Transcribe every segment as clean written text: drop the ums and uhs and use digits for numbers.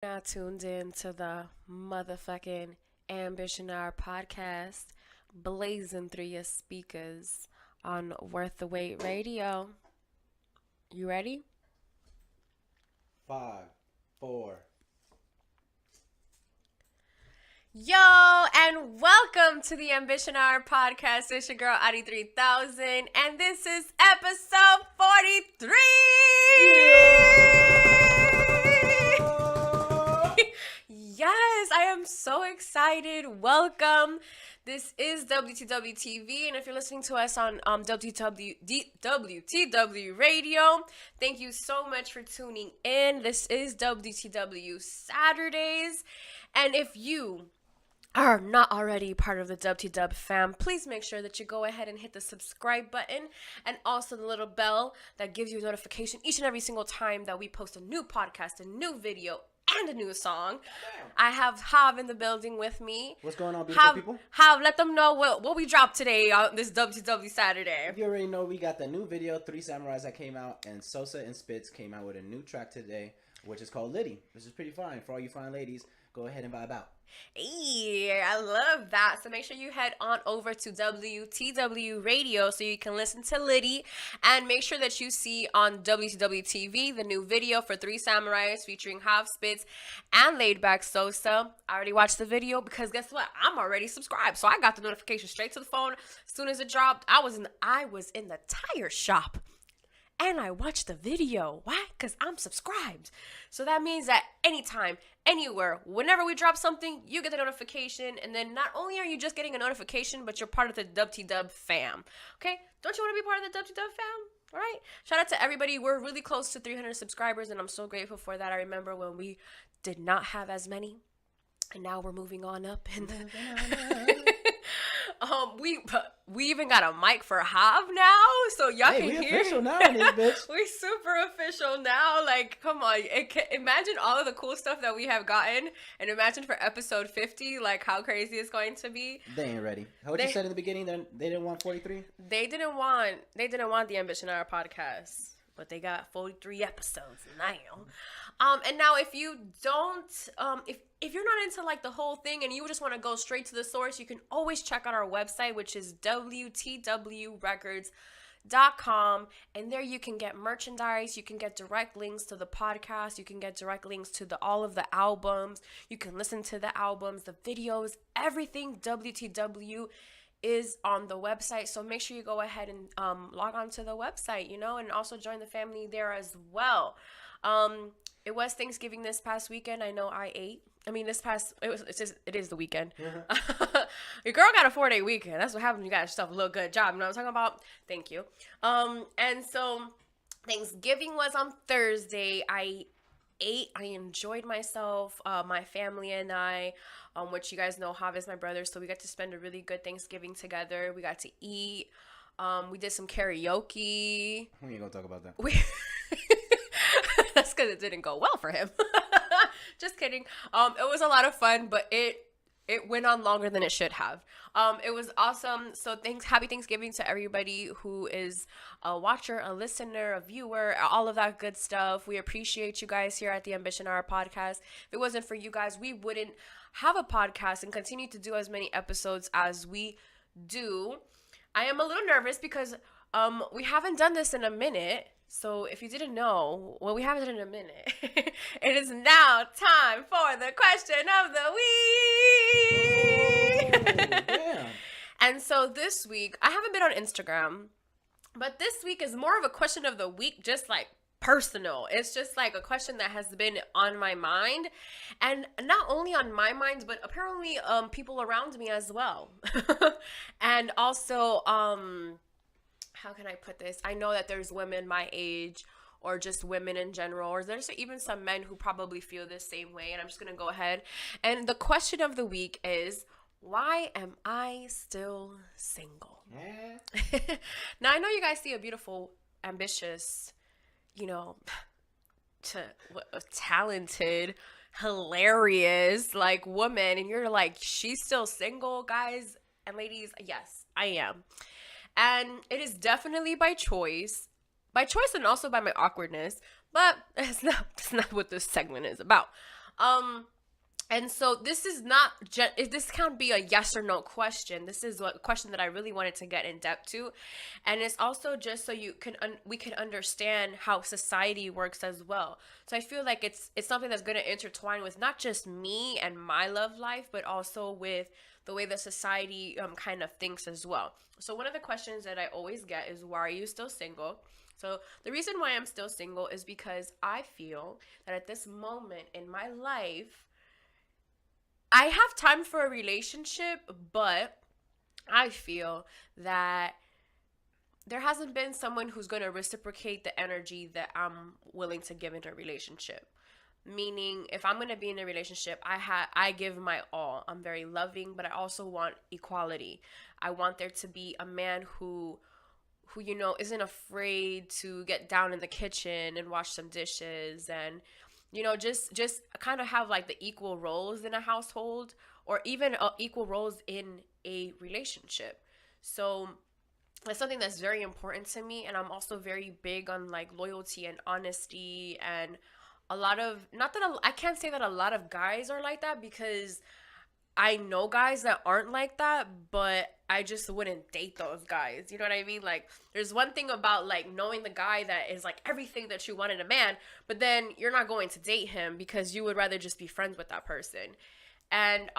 Now tuned in to the motherfucking Ambition Hour podcast, blazing through your speakers on Worth the Wait Radio. You ready? 5, 4. Yo, and welcome to the Ambition Hour podcast. It's your girl, AuDii 3000, and this is episode 43! Yes, I am so excited. Welcome. This is WTW TV, and if you're listening to us on WTW Radio, thank you so much for tuning in. This is WTW Saturdays, and if you are not already part of the WTW fam, please make sure that you go ahead and hit the subscribe button and also the little bell that gives you a notification each and every single time that we post a new podcast, a new video, and a new song. I have Hav in the building with me. What's going on, beautiful people? Hav, let them know what we dropped today on this WTW Saturday. You already know we got the new video, Three Samurais, that came out, and Sosa and Spitz came out with a new track today, which is called Liddy, which is pretty fine. For all you fine ladies, go ahead and vibe out. Hey, I love that. So make sure you head on over to WTW Radio so you can listen to Liddy, and make sure that you see on WTW TV the new video for Three Samurais featuring Half Spitz and Laidback Sosa. I already watched the video because guess what? I'm already subscribed, so I got the notification straight to the phone as soon as it dropped. I was in the tire shop. And I watched the video. Why? Because I'm subscribed. So that means that anytime, anywhere, whenever we drop something, you get the notification. And then not only are you just getting a notification, but you're part of the WTW fam. Okay? Don't you want to be part of the WTW fam? All right? Shout out to everybody. We're really close to 300 subscribers, and I'm so grateful for that. I remember when we did not have as many. And now we're moving on up. And we even got a mic for Hav now, so y'all can hear. We official now in this bitch. We super official now. Like, come on, imagine all of the cool stuff that we have gotten, and imagine for episode 50, like how crazy it's going to be. They ain't ready. What you said in the beginning? They didn't want 43. They didn't want the Ambition Hour podcast, but they got 43 episodes now. And now if you don't, if you're not into like the whole thing and you just want to go straight to the source, you can always check out our website, which is WTWrecords.com, and there you can get merchandise, you can get direct links to the podcast, you can get direct links to all of the albums, you can listen to the albums, the videos, everything WTW is on the website. So make sure you go ahead and log on to the website, and also join the family there as well. It was Thanksgiving this past weekend. I know I ate. I mean, it is the weekend. Your girl got a 4-day weekend. That's what happens when you got yourself a little good job. You know what I'm talking about? Thank you. And so Thanksgiving was on Thursday. I ate. I enjoyed myself. My family and I, which you guys know, Hav is my brother, so we got to spend a really good Thanksgiving together. We got to eat. We did some karaoke. We ain't gonna talk about that. That's because it didn't go well for him. Just kidding. It was a lot of fun, but it went on longer than it should have. It was awesome. So happy Thanksgiving to everybody who is a watcher, a listener, a viewer, all of that good stuff. We appreciate you guys here at the Ambition Hour podcast. If it wasn't for you guys, we wouldn't have a podcast and continue to do as many episodes as we do. I am a little nervous because we haven't done this in a minute. So if you didn't know, well, we haven't done it in a minute. It is now time for the question of the week. Damn. And so this week, I haven't been on Instagram, but this week is more of a question of the week, just like personal. It's just like a question that has been on my mind, and not only on my mind, but apparently people around me as well. And also, how can I put this? I know that there's women my age, or just women in general, or there's even some men who probably feel the same way, and I'm just going to go ahead. And the question of the week is, why am I still single? Yeah. Now, I know you guys see a beautiful, ambitious, talented, hilarious, like, woman, and you're like, she's still single, guys and ladies. Yes, I am. And it is definitely by choice and also by my awkwardness, but that's not what this segment is about. And so this is not this can't be a yes or no question. This is a question that I really wanted to get in depth to, and it's also just so you can we can understand how society works as well. So I feel like it's something that's going to intertwine with not just me and my love life, but also with the way that society kind of thinks as well. So one of the questions that I always get is, why are you still single? So the reason why I'm still single is because I feel that at this moment in my life, I have time for a relationship, but I feel that there hasn't been someone who's going to reciprocate the energy that I'm willing to give in a relationship. Meaning, if I'm going to be in a relationship, I give my all. I'm very loving, but I also want equality. I want there to be a man who isn't afraid to get down in the kitchen and wash some dishes, and just kind of have like the equal roles in a household, or even equal roles in a relationship. So that's something that's very important to me, and I'm also very big on like loyalty and honesty, and a lot of, not that I can't say that a lot of guys are like that, because I know guys that aren't like that, but I just wouldn't date those guys. You know what I mean? Like, there's one thing about like knowing the guy that is like everything that you want in a man, but then you're not going to date him because you would rather just be friends with that person. And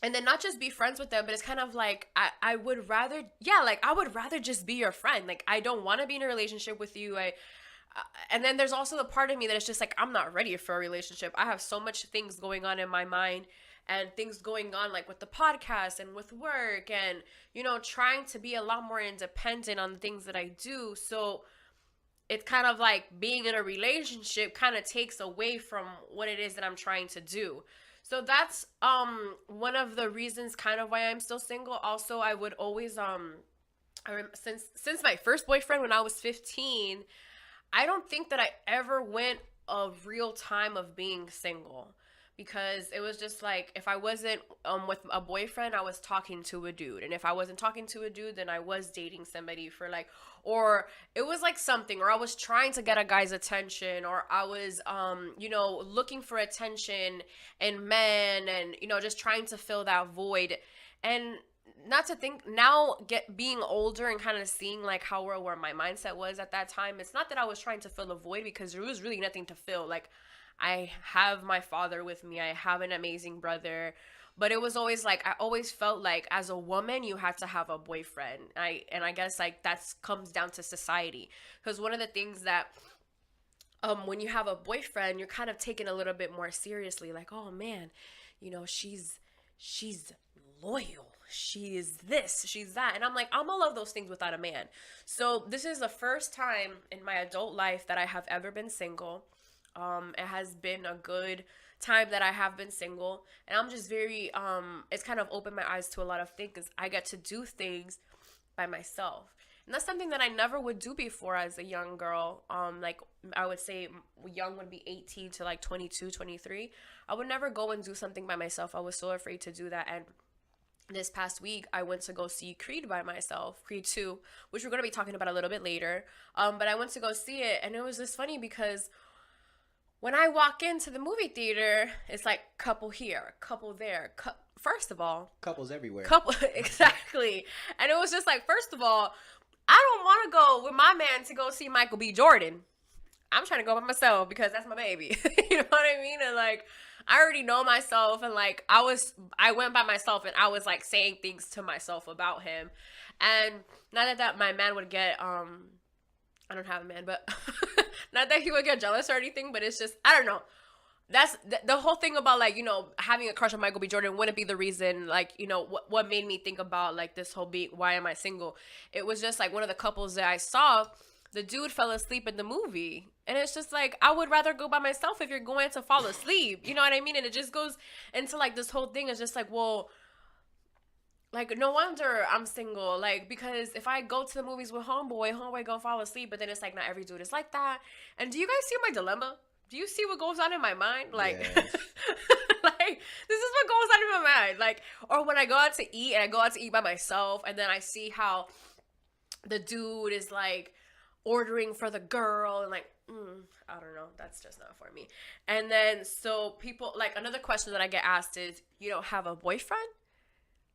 then not just be friends with them, but it's kind of like I would rather, yeah, like I would rather just be your friend. Like, I don't want to be in a relationship with you. And then there's also the part of me that is just like, I'm not ready for a relationship. I have so much things going on in my mind, and things going on like with the podcast and with work, and trying to be a lot more independent on the things that I do. So it's kind of like being in a relationship kind of takes away from what it is that I'm trying to do. So that's one of the reasons kind of why I'm still single. Also, I would always since my first boyfriend when I was 15, I don't think that I ever went a real time of being single, because it was just like, if I wasn't with a boyfriend, I was talking to a dude, and if I wasn't talking to a dude, then I was dating somebody for like, or it was like something, or I was trying to get a guy's attention, or I was looking for attention in men, and just trying to fill that void. And not to think now, being older and kind of seeing like how, where my mindset was at that time, it's not that I was trying to fill a void, because there was really nothing to fill. Like, I have my father with me, I have an amazing brother, but it was always like, I always felt like as a woman you had to have a boyfriend. I guess like that comes down to society, because one of the things that when you have a boyfriend, you're kind of taken a little bit more seriously, like, oh man, she's loyal, she is this, she's that. And I'm like, I'm all of those things without a man. So this is the first time in my adult life that I have ever been single. It has been a good time that I have been single, and I'm just very it's kind of opened my eyes to a lot of things, because I get to do things by myself. And that's something that I never would do before as a young girl. Like, I would say young would be 18 to like 22, 23. I would never go and do something by myself. I was so afraid to do that. And this past week, I went to go see Creed by myself, Creed 2, which we're going to be talking about a little bit later. But I went to go see it, and it was just funny because when I walk into the movie theater, it's like couple here, couple there. First of all, couples everywhere. Exactly. And it was just like, first of all, I don't want to go with my man to go see Michael B. Jordan. I'm trying to go by myself because that's my baby. You know what I mean? And like, I already know myself, and like I went by myself, and I was like saying things to myself about him. And not that my man would get I don't have a man, but not that he would get jealous or anything, but it's just, I don't know. That's the whole thing about like, having a crush on Michael B. Jordan wouldn't be the reason, like, what made me think about like this whole why am I single? It was just like one of the couples that I saw, the dude fell asleep in the movie. And it's just like, I would rather go by myself if you're going to fall asleep. You know what I mean? And it just goes into like this whole thing. It's just like, well, like, no wonder I'm single. Like, because if I go to the movies with homeboy gonna fall asleep. But then it's like, not every dude is like that. And do you guys see my dilemma? Do you see what goes on in my mind? Like, yes. Like, this is what goes on in my mind. Like, or when I go out to eat, and I go out to eat by myself, and then I see how the dude is like, ordering for the girl and like, I don't know, that's just not for me. And then so people like another question that I get asked is, you don't have a boyfriend?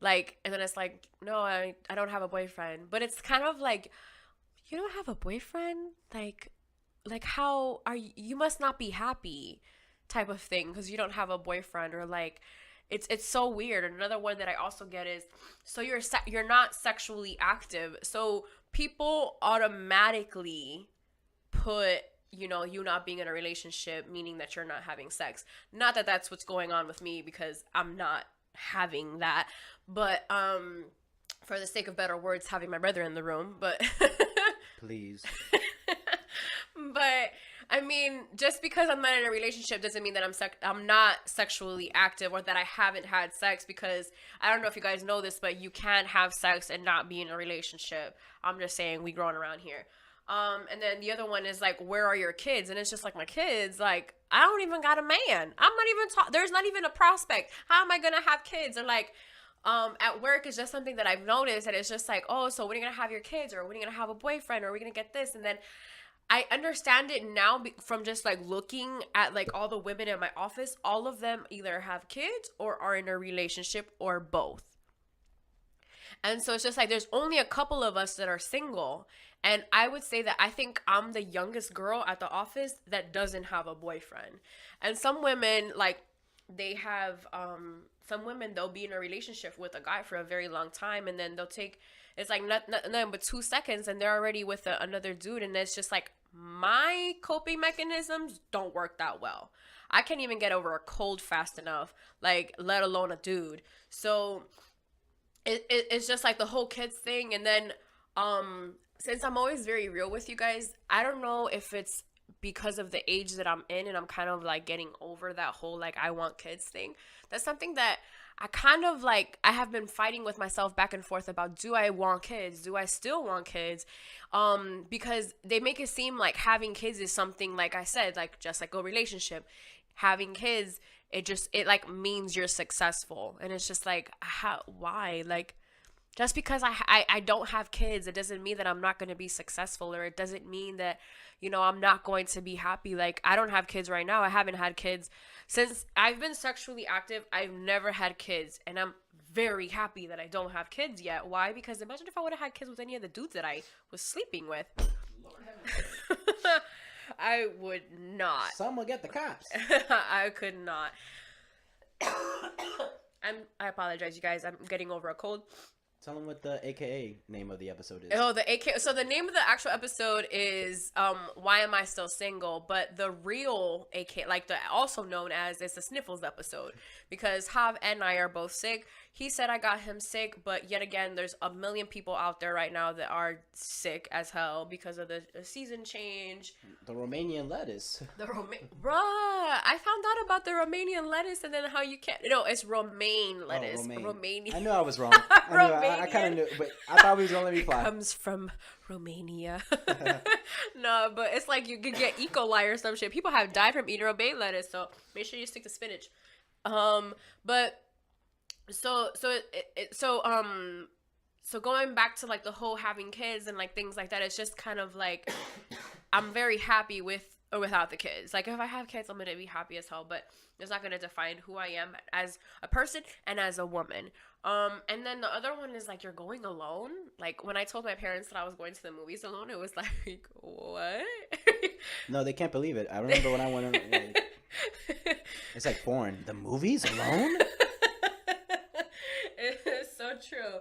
Like, and then it's like, no, I don't have a boyfriend. But it's kind of like, you don't have a boyfriend? Like how are you? You must not be happy, type of thing, because you don't have a boyfriend, or like, it's so weird. And another one that I also get is, so you're not sexually active, so people automatically put, you not being in a relationship meaning that you're not having sex. Not that that's what's going on with me, because I'm not having that, but for the sake of better words, having my brother in the room, but please. But I mean, just because I'm not in a relationship doesn't mean that I'm not sexually active, or that I haven't had sex, because I don't know if you guys know this, but you can have sex and not be in a relationship. I'm just saying, we growing around here. And then the other one is like, where are your kids? And it's just like, my kids, like, I don't even got a man. I'm not even there's not even a prospect. How am I gonna have kids? Or like, at work, it's just something that I've noticed, and it's just like, oh, so when are you gonna have your kids, or when are you gonna have a boyfriend, or are we gonna get this? And then I understand it now from just like looking at like all the women in my office. All of them either have kids or are in a relationship, or both. And so it's just like, there's only a couple of us that are single. And I would say that I think I'm the youngest girl at the office that doesn't have a boyfriend. And some women, like, they have, some women, they'll be in a relationship with a guy for a very long time, and then they'll take, it's like nothing but 2 seconds, and they're already with another dude. And it's just like, my coping mechanisms don't work that well. I can't even get over a cold fast enough, like, let alone a dude. So it's just like the whole kids thing. And then since I'm always very real with you guys, I don't know if it's because of the age that I'm in, and I'm kind of like getting over that whole like I want kids thing. That's something that I kind of like, I have been fighting with myself back and forth about, do I want kids? Do I still want kids? Because they make it seem like having kids is something, like I said, like just like a relationship. Having kids, it like means you're successful. And it's just like, why? Like, just because I don't have kids, it doesn't mean that I'm not going to be successful, or it doesn't mean that, I'm not going to be happy. Like, I don't have kids right now. I haven't had kids since I've been sexually active. I've never had kids, and I'm very happy that I don't have kids yet. Why? Because imagine if I would have had kids with any of the dudes that I was sleeping with. I would not. Someone get the cops. I could not. I apologize, you guys. I'm getting over a cold. Tell them what the AKA name of the episode is. Oh, the AKA. So the name of the actual episode is Why Am I Still Single? But the real AKA, like the also known as, is the Sniffles episode, because Hav and I are both sick. He said I got him sick, but yet again, there's a million people out there right now that are sick as hell because of the season change. The Romanian lettuce. Bruh, I found out about the Romanian lettuce, and then how you can't. No, it's romaine lettuce. Oh, Romanian. I knew I was wrong. I kind of knew, but I thought we was gonna let me fly. It comes from Romania. No, but it's like you could get E. coli or some shit. People have died from eating romaine lettuce, so make sure you stick to spinach. But so going back to like the whole having kids and like things like that, it's just kind of like I'm very happy with or without the kids. Like, if I have kids, I'm gonna be happy as hell, but it's not gonna define who I am as a person and as a woman. And then the other one is like, you're going alone. Like, when I told my parents that I was going to the movies alone, it was like, what? No, they can't believe it. I remember when I went on, like, it's like foreign. The movies alone? It's so true.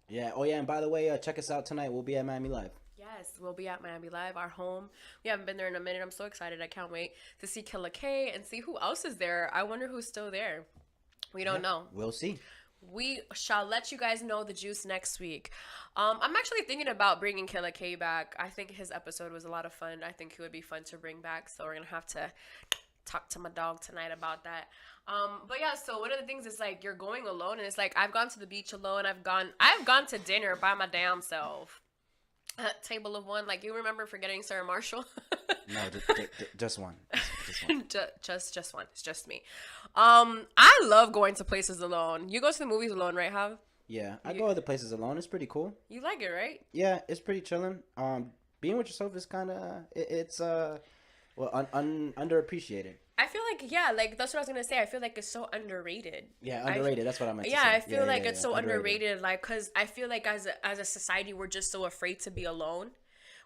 Yeah. Oh yeah, and by the way, check us out tonight. We'll be at Miami Live. Yes, we'll be at Miami Live, our home. We haven't been there in a minute. I'm so excited. I can't wait to see Killa K and see who else is there. I wonder who's still there. We don't know. We'll see. We shall let you guys know the juice next week. I'm actually thinking about bringing Killa K back. I think his episode was a lot of fun. I think he would be fun to bring back. So we're going to have to talk to my dog tonight about that. But yeah, so one of the things is like, you're going alone, and it's like, I've gone to the beach alone. I've gone to dinner by my damn self. Table of one, like, you remember forgetting Sarah Marshall? No, just one. Just one. just one. It's just me. I love going to places alone. You go to the movies alone, right, Hav? Yeah, I go other places alone. It's pretty cool. You like it, right? Yeah, it's pretty chilling. being with yourself is kind of it's underappreciated. I feel like, yeah, like that's what I was gonna say. I feel like it's so underrated. Yeah, underrated. That's what I meant to say. Yeah, I feel like it's so underrated. underrated. Like, cause I feel like as a society, we're just so afraid to be alone,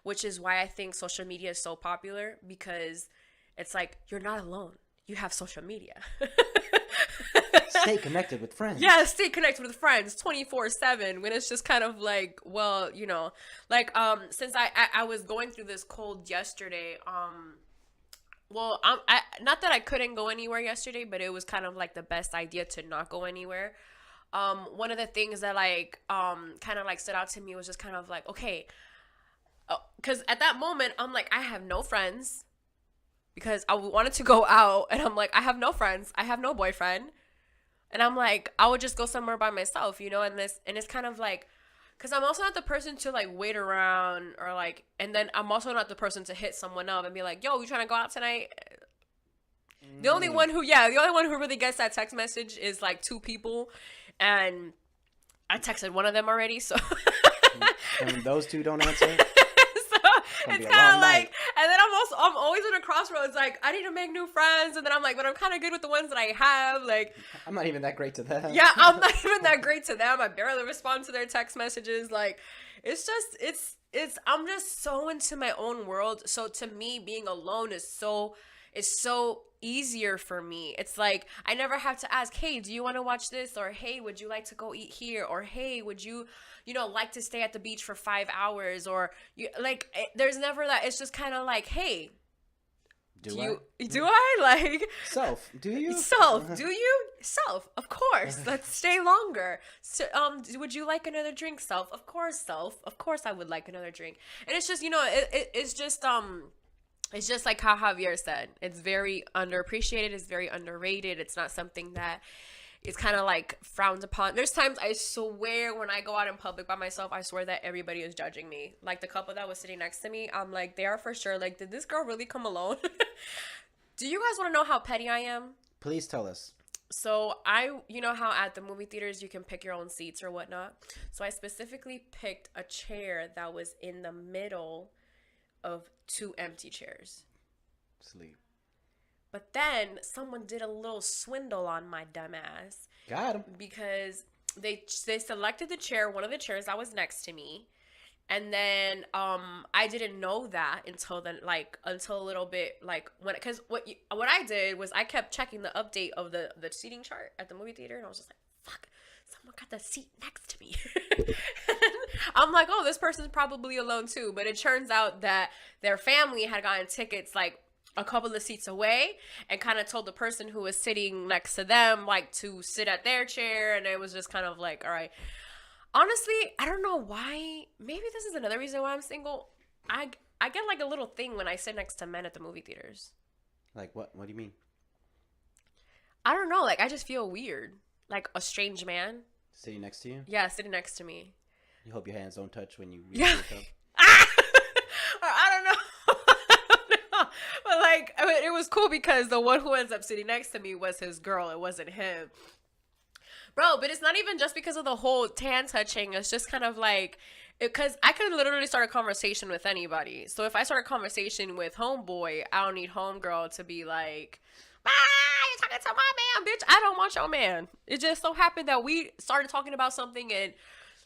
which is why I think social media is so popular, because it's like you're not alone. You have social media. Stay connected with friends. Yeah, stay connected with friends 24/7. When it's just kind of like, well, you know, like since I was going through this cold yesterday. Well, I not that I couldn't go anywhere yesterday, but it was kind of like the best idea to not go anywhere. One of the things that like kind of like stood out to me was just kind of like, okay, because at that moment I'm like, I have no friends, because I wanted to go out, and I'm like, I have no friends, I have no boyfriend, and I'm like, I would just go somewhere by myself, you know, and it's kind of like. Because I'm also not the person to, like, wait around or, like, and then I'm also not the person to hit someone up and be like, yo, you trying to go out tonight? The only one who really gets that text message is, like, 2 people. And I texted one of them already, so. And those 2 don't answer? It's kind of like, and then I'm always in a crossroads, like, I need to make new friends, and then I'm like, but I'm kind of good with the ones that I have, like. I'm not even that great to them. Yeah, I'm not even that great to them. I barely respond to their text messages. Like, it's just, I'm just so into my own world. So to me, being alone is so easier for me. It's like, I never have to ask, hey, do you want to watch this? Or, hey, would you like to go eat here? Or, hey, would you like to stay at the beach for 5 hours? Or, there's never that. It's just kind of like, hey, do I? Like, self, do you? Self, do you? Self, of course. Let's stay longer. So, would you like another drink? Self, of course. Self, of course. I would like another drink. And it's just, it's just like how Javier said. It's very underappreciated. It's very underrated. It's not something that is kind of like frowned upon. There's times I swear when I go out in public by myself, I swear that everybody is judging me. Like the couple that was sitting next to me, I'm like, they are for sure. Like, did this girl really come alone? Do you guys want to know how petty I am? Please tell us. So you know how at the movie theaters you can pick your own seats or whatnot? So I specifically picked a chair that was in the middle of 2 empty chairs. Sleep. But then someone did a little swindle on my dumb ass. Got him. Because they selected the chair, one of the chairs that was next to me. And then I didn't know that until a little bit, like, because what I did was I kept checking the update of the seating chart at the movie theater, and I was just like, fuck, someone got the seat next to me. I'm like, oh, this person's probably alone too. But it turns out that their family had gotten tickets like a couple of seats away, and kind of told the person who was sitting next to them like to sit at their chair, and it was just kind of like, all right. Honestly, I don't know why. Maybe this is another reason why I'm single. I get like a little thing when I sit next to men at the movie theaters. Like what? What do you mean? I don't know. Like, I just feel weird. Like a strange man. Sitting next to you? Yeah, sitting next to me. You hope your hands don't touch when you reach yeah. I don't know. But like, I mean, it was cool because the one who ends up sitting next to me was his girl. It wasn't him. Bro, but it's not even just because of the whole tan touching. It's just kind of like, because I could literally start a conversation with anybody. So if I start a conversation with homeboy, I don't need homegirl to be like, you're talking to my man, bitch. I don't want your man. It just so happened that we started talking about something, and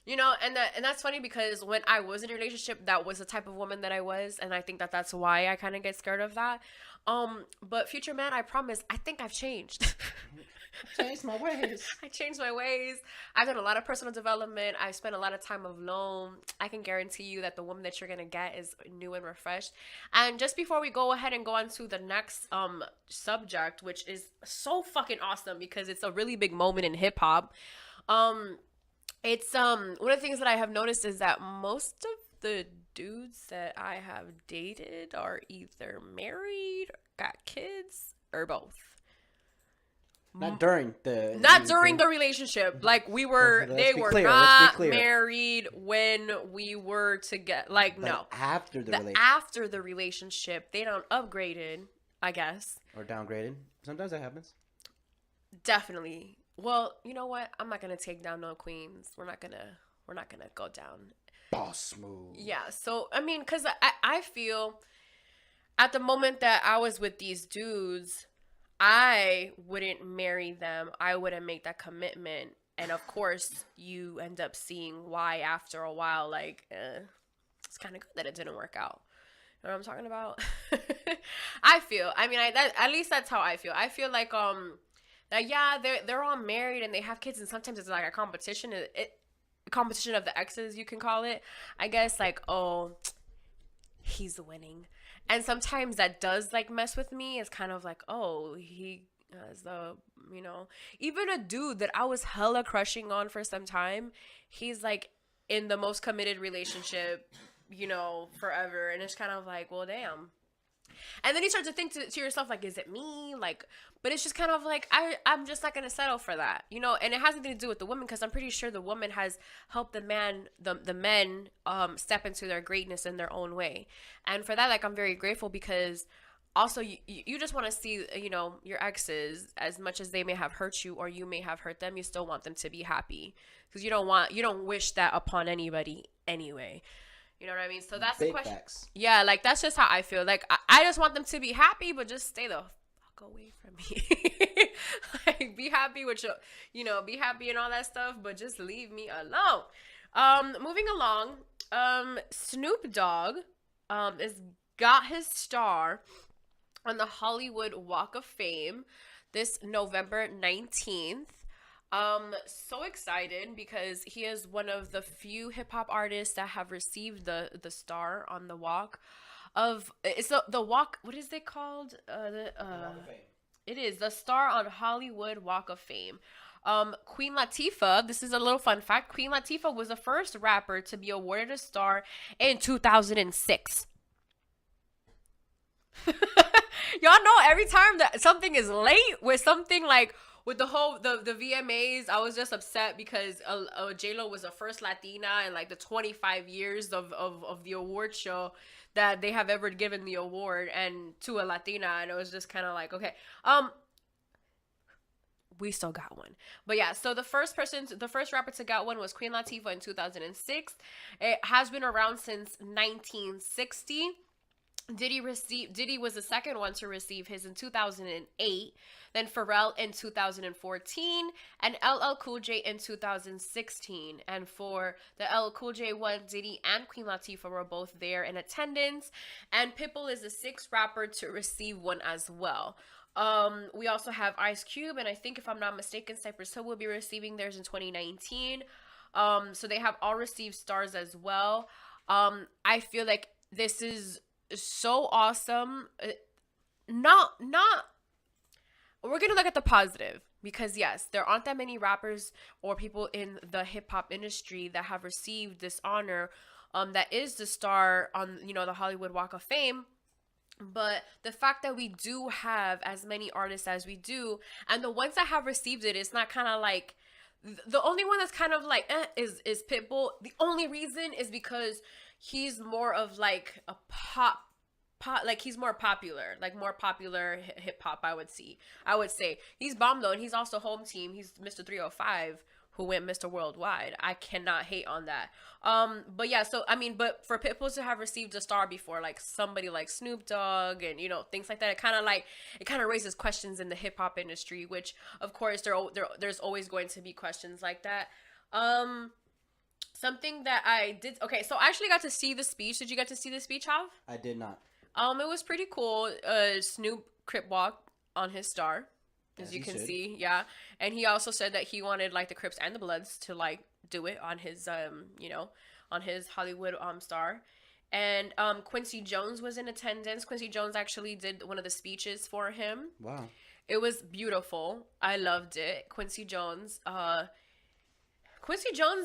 and that's funny because when I was in a relationship, that was the type of woman that I was, and I think that that's why I kind of get scared of that. But future man, I promise, I think I've changed. Changed my ways. I changed my ways. I've done a lot of personal development. I spent a lot of time alone. I can guarantee you that the woman that you're gonna get is new and refreshed. And just before we go ahead and go on to the next subject, which is so fucking awesome because it's a really big moment in hip hop. It's one of the things that I have noticed is that most of the dudes that I have dated are either married, got kids, or both. Not during the relationship. Like they were not married when we were together. Like, but no. After the relationship, they don't upgraded, I guess. Or downgraded. Sometimes that happens. Definitely. Well, you know what? I'm not gonna take down no queens. We're not gonna go down. Boss move. Yeah. So, I mean, because I feel at the moment that I was with these dudes, I wouldn't marry them. I wouldn't make that commitment. And of course, you end up seeing why after a while, like, it's kind of good that it didn't work out. You know what I'm talking about? I mean, at least that's how I feel. I feel like, that, yeah, they're all married and they have kids, and sometimes it's like a competition. Competition of the exes, you can call it. I guess, like, oh, he's winning. And sometimes that does like mess with me. It's kind of like, oh, he has the, even a dude that I was hella crushing on for some time, he's like in the most committed relationship, forever. And it's kind of like, well, damn. And then you start to think to yourself, like, is it me? Like, but it's just kind of like, I'm just not going to settle for that, and it has nothing to do with the woman, because I'm pretty sure the woman has helped the men step into their greatness in their own way. And for that, like, I'm very grateful, because also you just want to see, your exes, as much as they may have hurt you or you may have hurt them, you still want them to be happy, because you don't wish that upon anybody anyway. You know what I mean? So that's the question. Facts. Yeah, like, that's just how I feel. Like, I just want them to be happy, but just stay the fuck away from me. Like, be happy with your, be happy and all that stuff, but just leave me alone. Moving along, Snoop Dogg got his star on the Hollywood Walk of Fame this November 19th. So excited, because he is one of the few hip-hop artists that have received the star on the walk of, it's the walk, what is it called? The Walk of Fame. It is the star on Hollywood Walk of Fame. Queen Latifah, this is a little fun fact, Queen Latifah was the first rapper to be awarded a star in 2006. Y'all know, every time that something is late with something, like with the whole the VMAs, I was just upset because J-Lo was the first Latina in like the 25 years of the award show that they have ever given the award, and to a Latina, and it was just kind of like, okay, we still got one. But yeah, so the first rapper to get one was Queen Latifah in 2006. It has been around since 1960. Diddy was the second one to receive his in 2008, then Pharrell in 2014, and LL Cool J in 2016. And for the LL Cool J one, Diddy and Queen Latifah were both there in attendance, and Pitbull is the sixth rapper to receive one as well. We also have Ice Cube, and I think, if I'm not mistaken, Cypress Hill will be receiving theirs in 2019. So they have all received stars as well. I feel like this is so awesome. We're gonna look at the positive, because yes, there aren't that many rappers or people in the hip-hop industry that have received this honor, that is the star on, the Hollywood Walk of Fame. But the fact that we do have as many artists as we do, and the ones that have received it, it's not kind of like, the only one that's kind of like is Pitbull. The only reason is because he's more of like a pop, like he's more popular hip hop. I would say he's bomb though, and he's also home team. He's Mr. 305, who went Mr. Worldwide. I cannot hate on that. But yeah, so I mean, but for Pitbull to have received a star before, like somebody like Snoop Dogg and things like that, it kind of raises questions in the hip hop industry, which of course there's always going to be questions like that. Something that I did. Okay, so I actually got to see the speech. Did you get to see the speech, Hav? I did not. It was pretty cool. Snoop crip walked on his star, as you can see. Yeah. And he also said that he wanted like the Crips and the Bloods to like do it on his on his Hollywood star. And Quincy Jones was in attendance. Quincy Jones actually did one of the speeches for him. Wow. It was beautiful. I loved it. Quincy Jones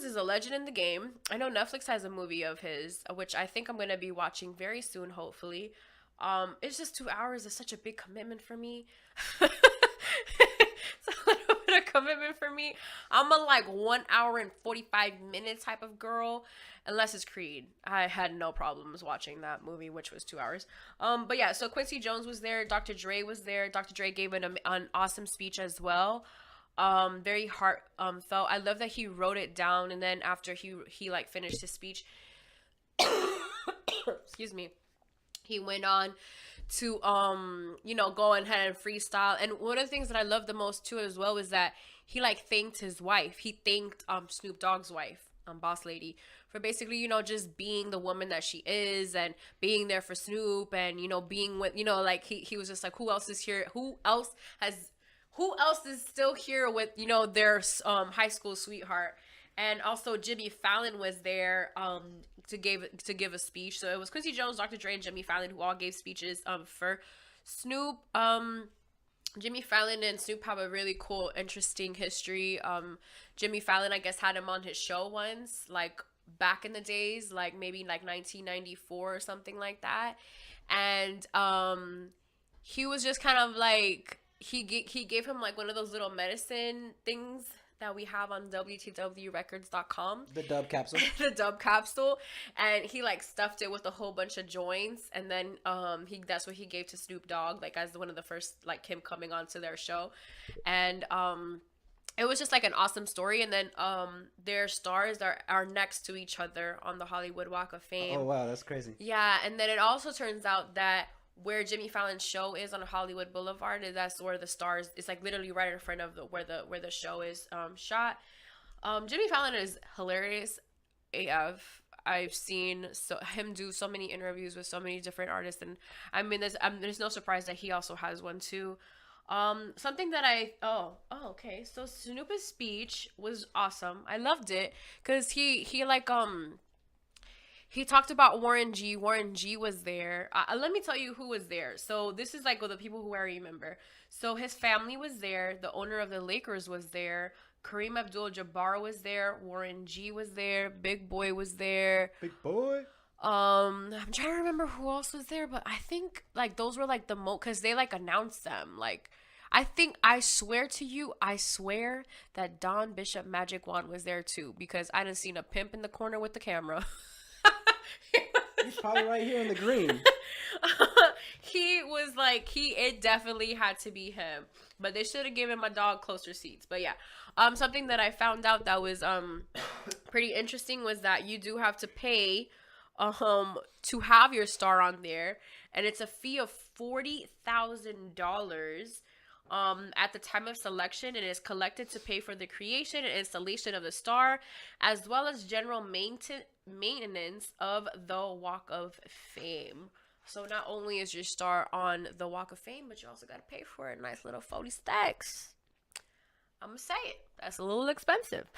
is a legend in the game. I know Netflix has a movie of his, which I think I'm going to be watching very soon, hopefully. It's just 2 hours is such a big commitment for me. It's a little bit of commitment for me. I'm a like 1 hour and 45 minutes type of girl, unless it's Creed. I had no problems watching that movie, which was 2 hours. But yeah, so Quincy Jones was there. Dr. Dre was there. Dr. Dre gave an awesome speech as well. Very heartfelt. I love that he wrote it down, and then after he like finished his speech, excuse me, he went on to go ahead and freestyle. And one of the things that I love the most too as well is that he like thanked his wife. He thanked Snoop Dogg's wife, Boss Lady, for basically, just being the woman that she is and being there for Snoop and, being with, like he was just like, who else is here? Who else is still here with, their high school sweetheart? And also Jimmy Fallon was there to give a speech. So it was Quincy Jones, Dr. Dre, and Jimmy Fallon who all gave speeches for Snoop. Jimmy Fallon and Snoop have a really cool, interesting history. Jimmy Fallon, I guess, had him on his show once, like back in the days, like maybe like 1994 or something like that. And he was just kind of like, he gave him like one of those little medicine things that we have on WTWrecords.com. The dub capsule. The dub capsule. And he like stuffed it with a whole bunch of joints. And then that's what he gave to Snoop Dogg, like as one of the first, like him coming onto their show. And it was just like an awesome story. And then their stars are next to each other on the Hollywood Walk of Fame. Oh wow, that's crazy. Yeah, and then it also turns out that where Jimmy Fallon's show is on Hollywood Boulevard, that's where the stars. It's like literally right in front of where the show is shot. Jimmy Fallon is hilarious AF. I've seen him do so many interviews with so many different artists, and I mean, there's no surprise that he also has one too. Something that okay. So Snoop's speech was awesome. I loved it because he like he talked about Warren G. Warren G was there. Let me tell you who was there. So this is like the people who I remember. So his family was there. The owner of the Lakers was there. Kareem Abdul-Jabbar was there. Warren G was there. Big Boy was there. Big Boy. I'm trying to remember who else was there, but I think like those were like the most, because they like announced them. Like I swear that Don Bishop Magic Wand was there too, because I done seen a pimp in the corner with the camera. He's probably right here in the green. He was like, it definitely had to be him, but they should have given my dog closer seats. But yeah, something that I found out that was pretty interesting was that you do have to pay to have your star on there, and it's a fee of $40,000 at the time of selection, and is collected to pay for the creation and installation of the star, as well as general maintenance of the Walk of Fame. So not only is your star on the Walk of Fame, but you also got to pay for it. Nice little 40 stacks. I'm gonna say it. That's a little expensive.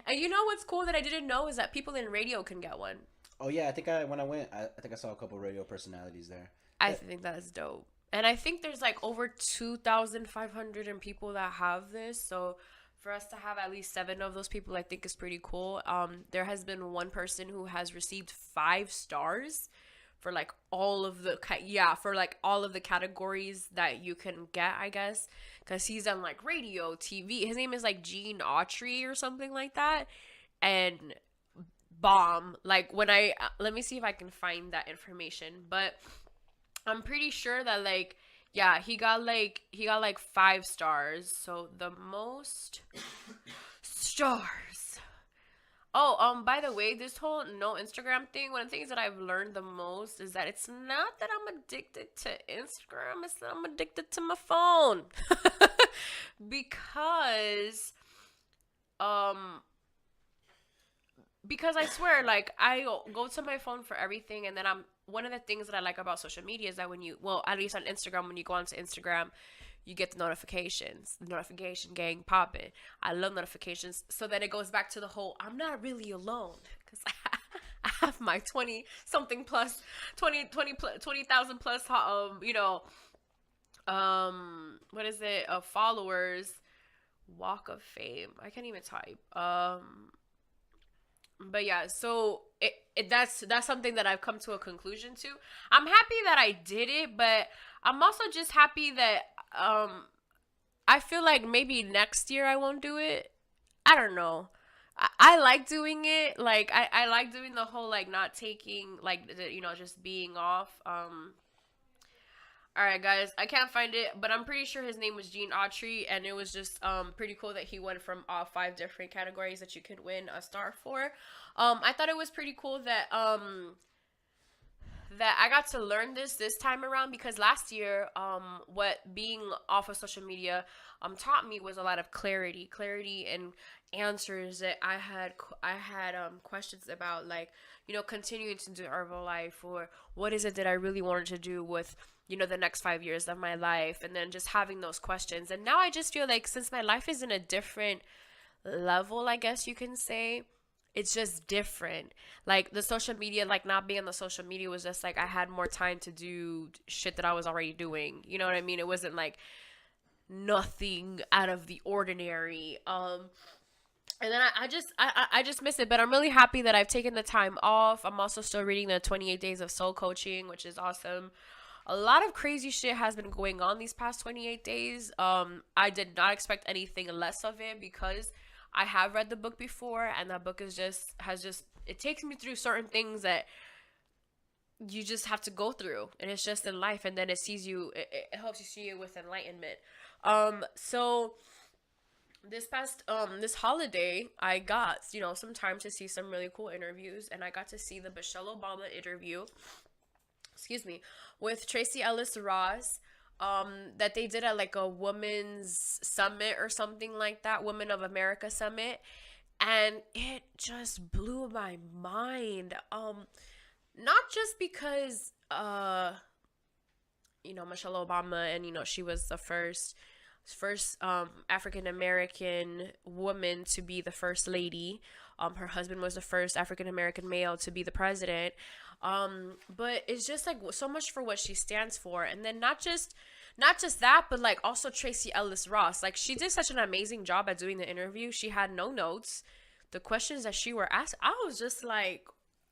And you know what's cool that I didn't know is that people in radio can get one. Oh yeah, I think when I went, I think I saw a couple radio personalities there. I think that's dope. And I think there's like over 2,500 people that have this. So for us to have at least 7 of those people, I think is pretty cool. There has been one person who has received 5 stars for like all of the categories that you can get, I guess, because he's on like radio, TV. His name is like Gene Autry or something like that. And bomb. Like when let me see if I can find that information, but I'm pretty sure that like, yeah, he got like 5 stars. So the most stars. Oh, by the way, this whole no Instagram thing, one of the things that I've learned the most is that it's not that I'm addicted to Instagram, it's that I'm addicted to my phone. Because I swear, like, I go to my phone for everything, and then one of the things that I like about social media is that at least on Instagram, when you go onto Instagram, you get the notifications. The notification gang popping. I love notifications. So then it goes back to the whole, I'm not really alone, because I have my 20,000 plus what is it? Followers, Walk of Fame. I can't even type. But yeah, so that's something that I've come to a conclusion to. I'm happy that I did it, but I'm also just happy that I feel like maybe next year I won't do it. I don't know. I like doing it. Like I like doing the whole like not taking like just being off. Alright guys, I can't find it, but I'm pretty sure his name was Gene Autry, and it was just pretty cool that he went from all 5 different categories that you could win a star for. I thought it was pretty cool that I got to learn this time around, because last year, what being off of social media taught me was a lot of clarity and answers that I had questions about, like, continuing to do Herbalife, or what is it that I really wanted to do with the next 5 years of my life, and then just having those questions. And now I just feel like, since my life is in a different level, I guess you can say, it's just different. Like, the social media, like, not being on the social media was just like I had more time to do shit that I was already doing. You know what I mean? It wasn't like nothing out of the ordinary. And then I just miss it, but I'm really happy that I've taken the time off. I'm also still reading the 28 Days of Soul Coaching, which is awesome. A lot of crazy shit has been going on these past 28 days. I did not expect anything less of it, because I have read the book before, and that book it takes me through certain things that you just have to go through, and it's just in life, and then it helps you see it with enlightenment. So this holiday, I got some time to see some really cool interviews, and I got to see the Michelle Obama interview, excuse me, with Tracy Ellis Ross, that they did at like a women's summit or something like that, Women of America summit, and it just blew my mind. Not just because Michelle Obama, and she was the first African American woman to be the first lady. Her husband was the first African American male to be the president. But it's just like so much for what she stands for. And then not just that, but like also Tracy Ellis Ross. Like, she did such an amazing job at doing the interview. She had no notes. The questions that she were asked, I was just like,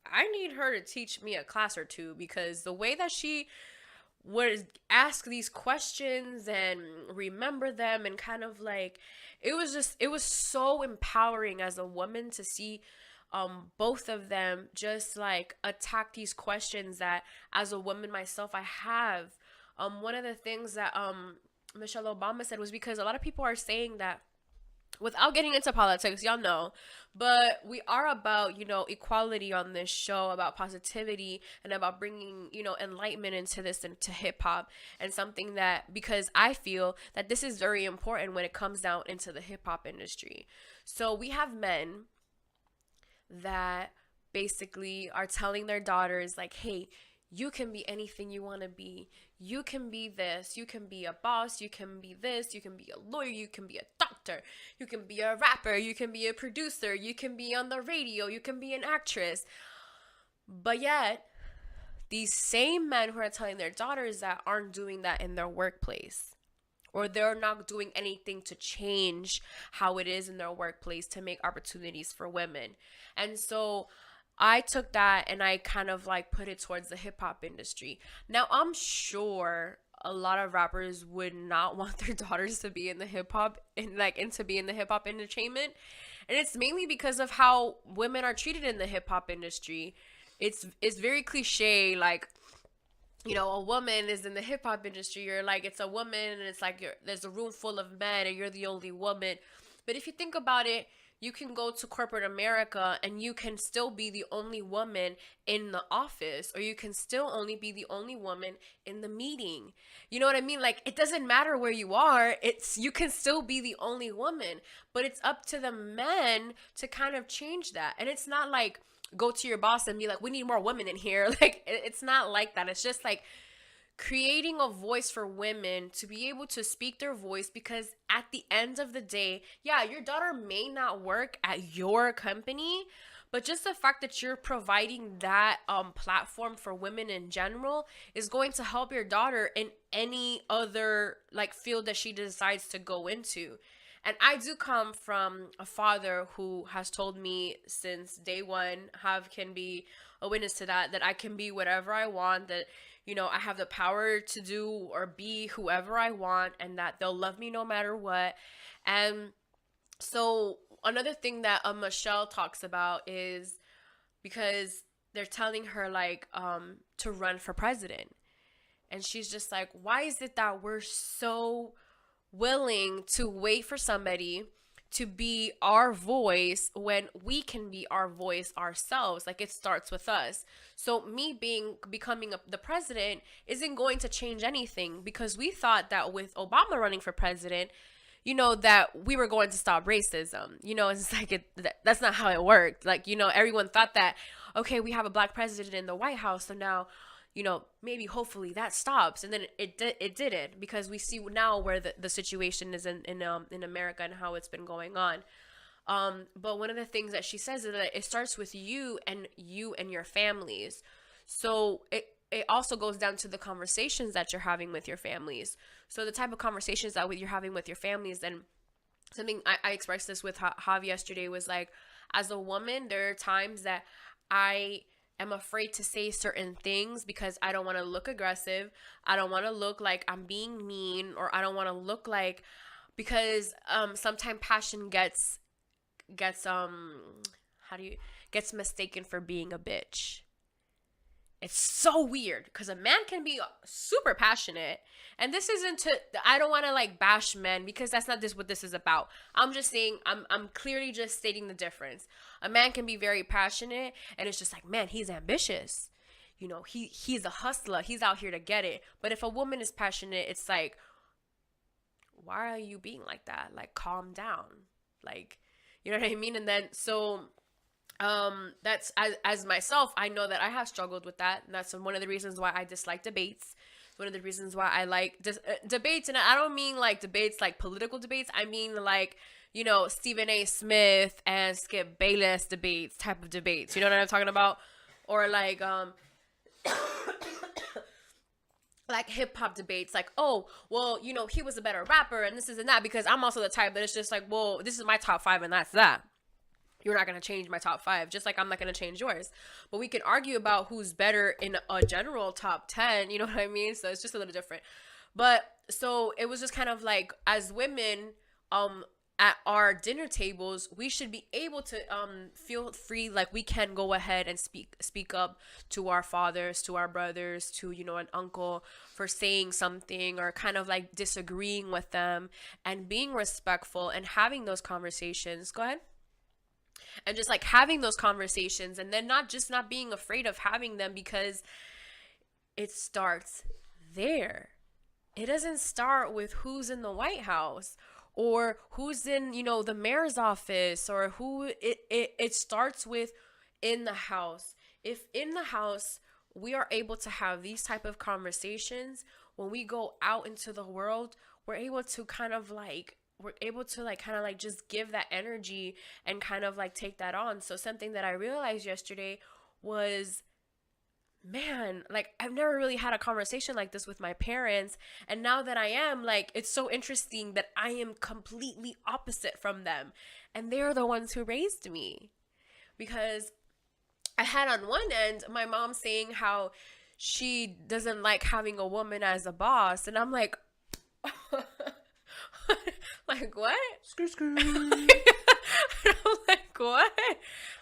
I need her to teach me a class or two, because the way that she would ask these questions and remember them, and kind of like, it was so empowering as a woman to see both of them just like attack these questions that, as a woman myself, I have. One of the things that Michelle Obama said was, because a lot of people are saying that, without getting into politics, y'all know, but we are about, equality on this show, about positivity, and about bringing, enlightenment into this, into hip hop, and something that, because I feel that this is very important when it comes down into the hip hop industry. So we have men that basically are telling their daughters, like, hey, you can be anything you want to be. You can be this. You can be a boss. You can be this. You can be a lawyer. You can be a doctor. You can be a rapper. You can be a producer. You can be on the radio. You can be an actress. But yet, these same men who are telling their daughters that aren't doing that in their workplace, or they're not doing anything to change how it is in their workplace to make opportunities for women. And so I took that and I kind of like put it towards the hip hop industry. Now, I'm sure a lot of rappers would not want their daughters to be in the hip hop and like into be in the hip hop entertainment. And it's mainly because of how women are treated in the hip hop industry. It's very cliche, like, a woman is in the hip hop industry, you're like, it's a woman, and it's like there's a room full of men and you're the only woman. But if you think about it, you can go to corporate America and you can still be the only woman in the office, or you can still only be the only woman in the meeting. You know what I mean? Like, it doesn't matter where you are. You can still be the only woman, but it's up to the men to kind of change that. And it's not like go to your boss and be like, we need more women in here. Like, it's not like that. It's just like creating a voice for women to be able to speak their voice, because at the end of the day, yeah, your daughter may not work at your company, but just the fact that you're providing that platform for women in general is going to help your daughter in any other like field that she decides to go into. And I do come from a father who has told me since day one, can be a witness to that I can be whatever I want, that, I have the power to do or be whoever I want, and that they'll love me no matter what. And so another thing that Michelle talks about is, because they're telling her like to run for president. And she's just like, why is it that we're so willing to wait for somebody to be our voice when we can be our voice ourselves. Like, it starts with us. So me becoming the president isn't going to change anything, because we thought that with Obama running for president, that we were going to stop racism. It's like that's not how it worked. Like, everyone thought that, okay, we have a black president in the White House, so now, maybe hopefully that stops. And then it didn't, because we see now where the situation is in America and how it's been going on. But one of the things that she says is that it starts with you and your families. So it also goes down to the conversations that you're having with your families. So the type of conversations that you're having with your families, and something I expressed this with Javi yesterday, was like, as a woman, there are times that I am afraid to say certain things because I don't want to look aggressive. I don't want to look like I'm being mean, or I don't want to look like, because sometimes passion gets mistaken for being a bitch. It's so weird, because a man can be super passionate, and this isn't I don't want to like bash men, because that's not what this is about. I'm just saying, I'm clearly just stating the difference. A man can be very passionate, and it's just like, man, he's ambitious. He's a hustler. He's out here to get it. But if a woman is passionate, it's like, why are you being like that? Like, calm down. Like, you know what I mean? And then, so that's, as myself, I know that I have struggled with that. And that's one of the reasons why I dislike debates. One of the reasons why I like debates. And I don't mean like debates, like political debates. I mean like, Stephen A. Smith and Skip Bayless debates, type of debates. You know what I'm talking about? Or like, like hip hop debates, like, oh, well, he was a better rapper and this is and that, because I'm also the type that it's just like, well, this is my top 5 and that's that. You're not going to change my top 5, just like I'm not going to change yours. But we can argue about who's better in a general top 10, you know what I mean? So it's just a little different. But so it was just kind of like, as women, at our dinner tables, we should be able to feel free, like we can go ahead and speak up to our fathers, to our brothers, to an uncle, for saying something, or kind of like disagreeing with them, and being respectful and having those conversations. Go ahead. And just like having those conversations, and then not being afraid of having them, because it starts there. It doesn't start with who's in the White House, or who's in, the mayor's office, or who it starts with in the house. If in the house we are able to have these type of conversations, when we go out into the world, we're able to kind of like just give that energy and kind of like take that on. So something that I realized yesterday was, man, like I've never really had a conversation like this with my parents. And now that I am, like, it's so interesting that I am completely opposite from them. And they're the ones who raised me. Because I had on one end my mom saying how she doesn't like having a woman as a boss. And I'm like, like, what? I'm like, what?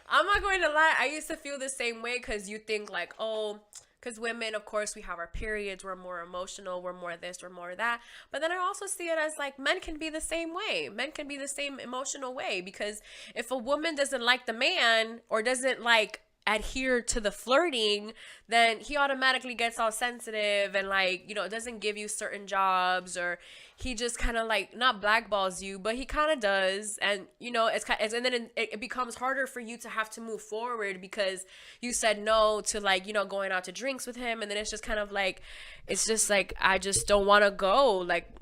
I'm not going to lie. I used to feel the same way, because you think like, oh, because women, of course, we have our periods. We're more emotional. We're more this. We're more that. But then I also see it as like men can be the same way. Men can be the same emotional way, because if a woman doesn't like the man, or doesn't like adhere to the flirting, then he automatically gets all sensitive and like, doesn't give you certain jobs, or he just kind of like not blackballs you, but he kind of does. And and then it becomes harder for you to have to move forward, because you said no to like, going out to drinks with him. And then it's just kind of like, it's just like, I just don't want to go, like,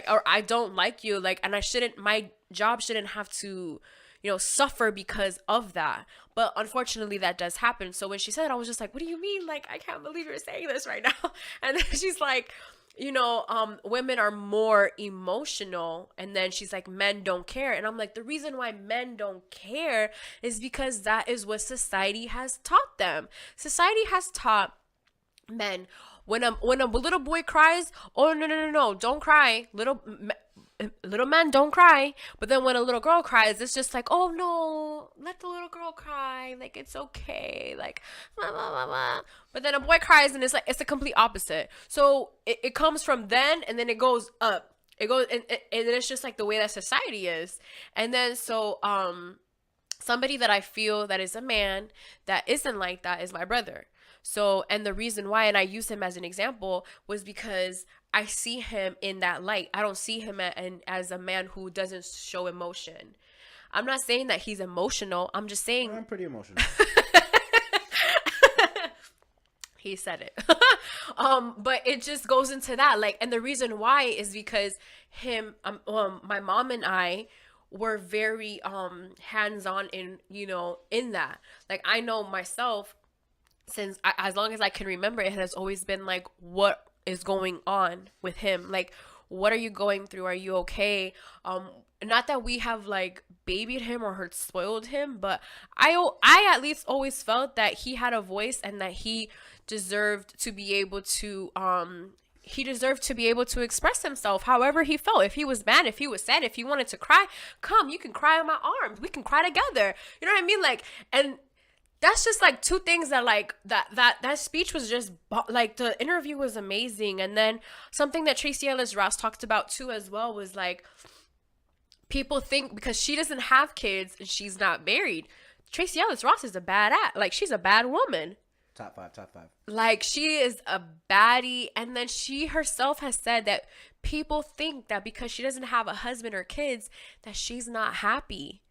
or I don't like you, like, and my job shouldn't have to suffer because of that. But unfortunately that does happen. So when she said it, I was just like, what do you mean? Like, I can't believe you're saying this right now. And then she's like, women are more emotional. And then she's like, men don't care. And I'm like, the reason why men don't care is because that is what society has taught them. Society has taught men, when a little boy cries, oh, no, don't cry. Little men don't cry. But then when a little girl cries, it's just like, oh no, let the little girl cry, like it's okay, like blah, blah, blah, blah. But then a boy cries, and it's like, it's the complete opposite. So it comes from then, and then it goes up. It goes, and it's just like the way that society is. And then so somebody that I feel that is a man that isn't like that is my brother. So, and the reason why, and I use him as an example, was because I see him in that light. I don't see him as a man who doesn't show emotion. I'm not saying that he's emotional. I'm just saying I'm pretty emotional. He said it. But it just goes into that. Like, and the reason why is because my mom and I were very hands-on in, in that. Like, I know myself, since as long as I can remember, it has always been like, what is going on with him? Like, what are you going through? Are you okay? Not that we have like babied him or spoiled him, but I at least always felt that he had a voice and that he deserved to be able to express himself however he felt. If he was mad, if he was sad, if he wanted to cry, come, you can cry in my arms. We can cry together. You know what I mean? Like, and that's just like two things that like that speech was just like, the interview was amazing. And then something that Tracee Ellis Ross talked about too as well was like, people think because she doesn't have kids and she's not married, Tracee Ellis Ross is a bad like, she's a bad woman. Top five. Like, she is a baddie. And then she herself has said that people think that because she doesn't have a husband or kids that she's not happy.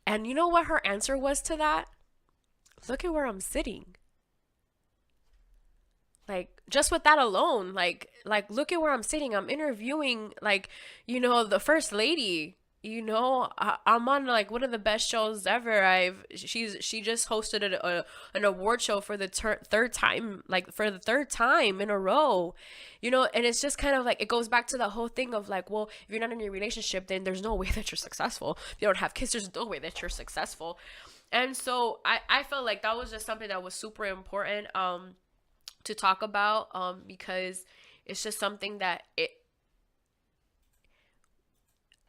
And you know what her answer was to that? Look at where I'm sitting. Like, just with that alone, like look at where I'm sitting. I'm interviewing, like, the first lady. I'm on like one of the best shows ever. She just hosted an award show for the third time in a row, and it's just kind of like, it goes back to the whole thing of like, well, if you're not in a relationship, then there's no way that you're successful. If you don't have kids, there's no way that you're successful. And so I felt like that was just something that was super important to talk about, because it's just something that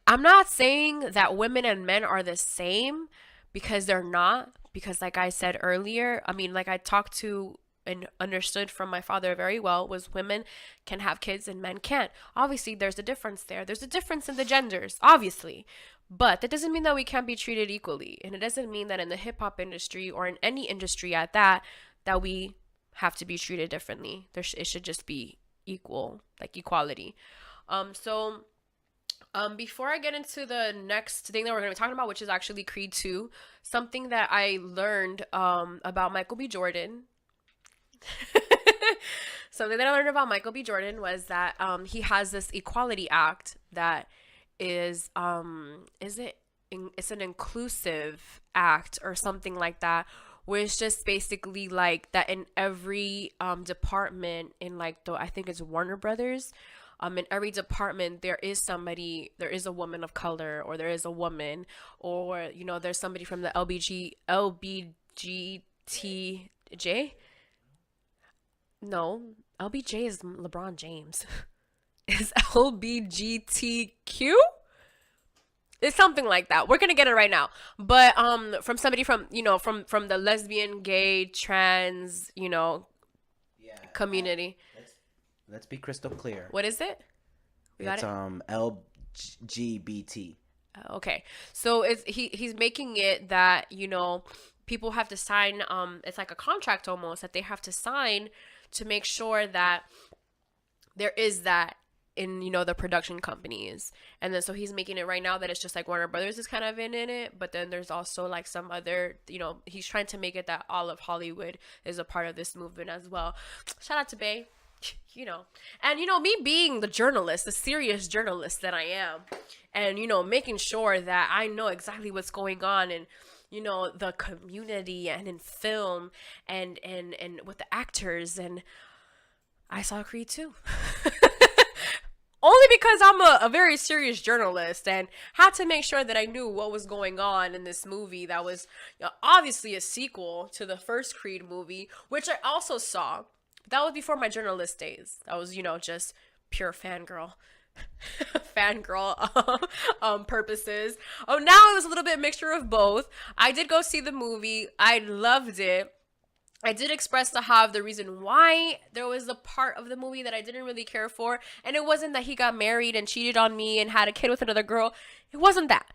I'm not saying that women and men are the same, because they're not. Because like I said earlier, I mean, like I talked to and understood from my father very well, was women can have kids and men can't. Obviously, there's a difference there. There's a difference in the genders, obviously. But that doesn't mean that we can't be treated equally. And it doesn't mean that in the hip-hop industry, or in any industry at that we have to be treated differently. It should just be equal, like equality. Before I get into the next thing that we're going to be talking about, which is actually Creed 2, something that I learned about Michael B. Jordan. Something that I learned about Michael B. Jordan was that he has this Equality Act that is it's an inclusive act or something like that, where it's just basically like that in every department in like I think it's Warner Brothers, in every department there is a woman of color, or there is a woman, or there's somebody from the LBGTJ. No, LBJ is LeBron James. Is LBGTQ? It's something like that. We're gonna get it right now. But from somebody from from the lesbian, gay, trans, community. Let's be crystal clear. What is it? It's LGBT. Okay, so he's making it that people have to sign. It's like a contract almost that they have to sign to make sure that there is that in the production companies. And then so he's making it right now that it's just like Warner Brothers is kind of in it, but then there's also like some other he's trying to make it that all of Hollywood is a part of this movement as well. Shout out to Bay. And me being the serious journalist that I am, and making sure that I know exactly what's going on in the community and in film and with the actors, and I saw Creed 2. Only because I'm a very serious journalist and had to make sure that I knew what was going on in this movie that was obviously a sequel to the first Creed movie, which I also saw. That was before my journalist days. That was, just pure fangirl purposes. Now it was a little bit mixture of both. I did go see the movie. I loved it. I did express to Hav the reason why there was a part of the movie that I didn't really care for. And it wasn't that he got married and cheated on me and had a kid with another girl. It wasn't that.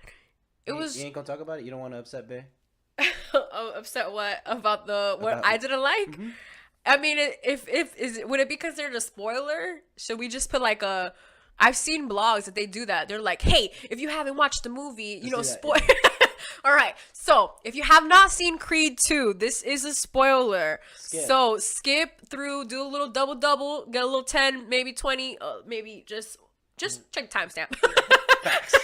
It was... You ain't gonna talk about it? You don't want to upset Bae? Upset what? About what I didn't like? Mm-hmm. I mean, would it be considered a spoiler? Should we just put like a... I've seen blogs that they do that. They're like, hey, if you haven't watched the movie, spoil... Yeah. All right, so if you have not seen Creed 2, this is a spoiler. So skip through, do a little double, get a little 10, maybe 20, maybe just check the timestamp. Facts.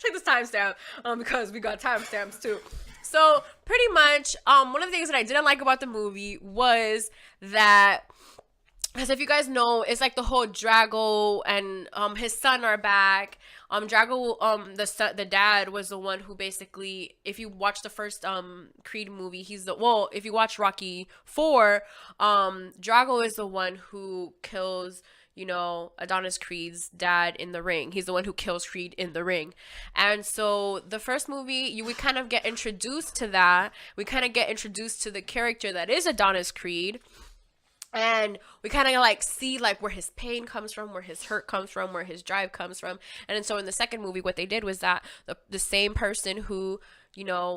Check this timestamp, because we got timestamps too. So pretty much, one of the things that I didn't like about the movie was that, because if you guys know, it's like the whole Drago and his son are back. Drago, the dad was the one who basically, if you watch the first Creed movie, if you watch Rocky 4, Drago is the one who kills, Adonis Creed's dad in the ring. He's the one who kills Creed in the ring. And so the first movie, we kind of get introduced to that. We kind of get introduced to the character that is Adonis Creed. And we kind of like see like where his pain comes from, where his hurt comes from, where his drive comes from. And then so in the second movie, what they did was that the same person who,